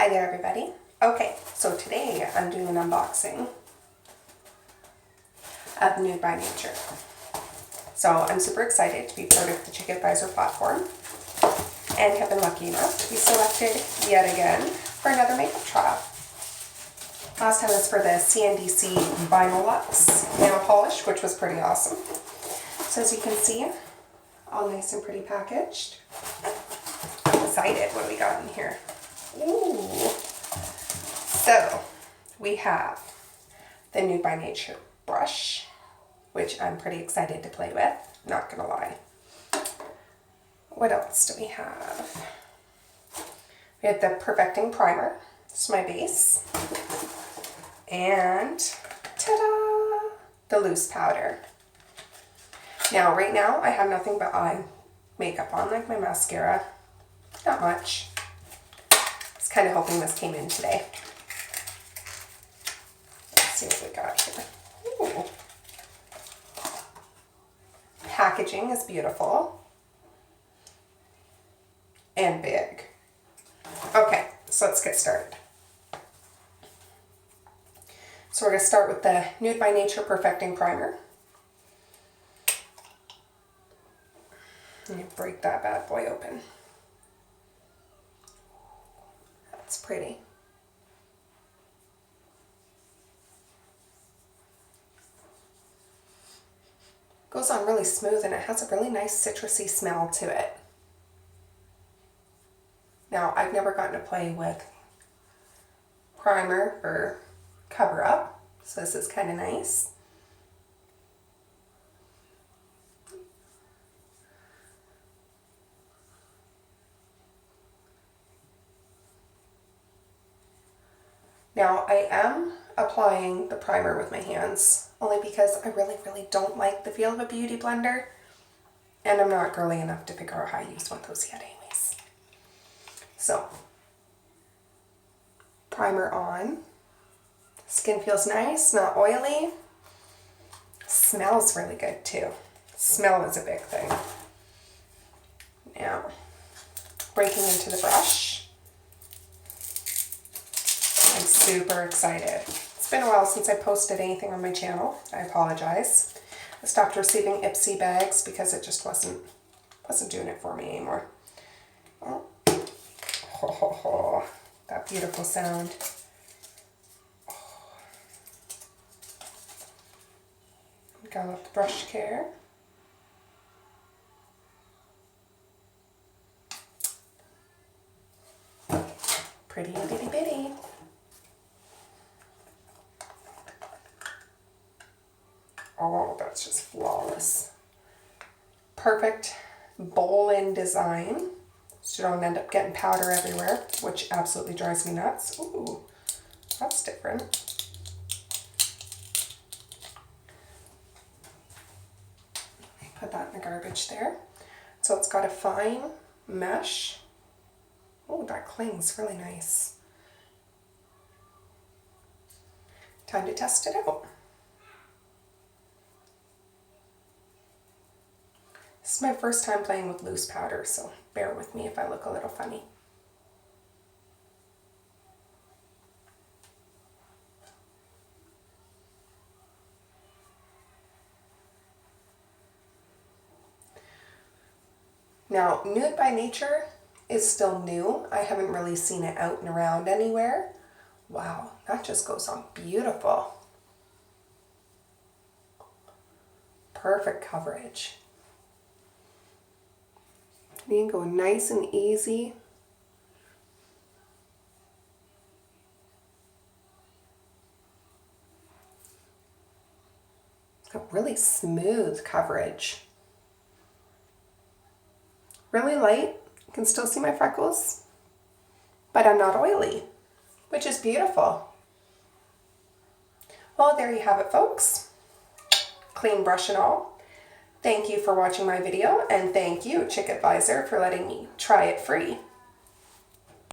Hi there everybody. Okay, so today I'm doing an unboxing of Nude by Nature. So I'm super excited to be part of the chickadvisor platform and have been lucky enough to be selected yet again for another makeup trial. Last time was for the CNDC Vinyl Luxe nail polish, which was pretty awesome. So as you can see, all nice and pretty packaged. I'm excited what we got in here. Ooh. So we have the Nude by Nature brush, which I'm pretty excited to play with, not gonna lie. What else do we have? We have the Perfecting Primer. This is my base. And ta-da! The loose powder. Now, right now, I have nothing but eye makeup on, like my mascara. Not much. I was kind of hoping this came in today. Let's see what we got here. Ooh. Packaging is beautiful. And big. Okay, so let's get started. So we're going to start with the Nude by Nature Perfecting Primer. Let me break that bad boy open. That's pretty. Goes on really smooth and it has a really nice citrusy smell to it. Now, I've never gotten to play with primer or cover up, so this is kind of nice. Now, I am applying the primer with my hands, only because I really don't like the feel of a beauty blender, and I'm not girly enough to figure out how to use one of those yet anyways. So, primer on. Skin feels nice, not oily. Smells really good too. Smell is a big thing. Now, breaking into the brush. I'm super excited. It's been a while since I posted anything on my channel. I apologize. I stopped receiving Ipsy bags because it just wasn't doing it for me anymore. Oh, that beautiful sound. Gotta love the brush care. Pretty bitty bitty. Oh, that's just flawless. Perfect bowl-in design, so you don't end up getting powder everywhere, which absolutely drives me nuts. Ooh, that's different. Put that in the garbage there. So it's got a fine mesh. Oh, that clings really nice. Time to test it out. This is my first time playing with loose powder, so bear with me if I look a little funny. Now, Nude by Nature is still new. I haven't really seen it out and around anywhere. Wow, that just goes on beautiful. Perfect coverage. You can go nice and easy. It's got really smooth coverage. Really light. You can still see my freckles, but I'm not oily, which is beautiful. Well, there you have it, folks. Clean brush and all. Thank you for watching my video, and thank you, chickadvisor, for letting me try it free.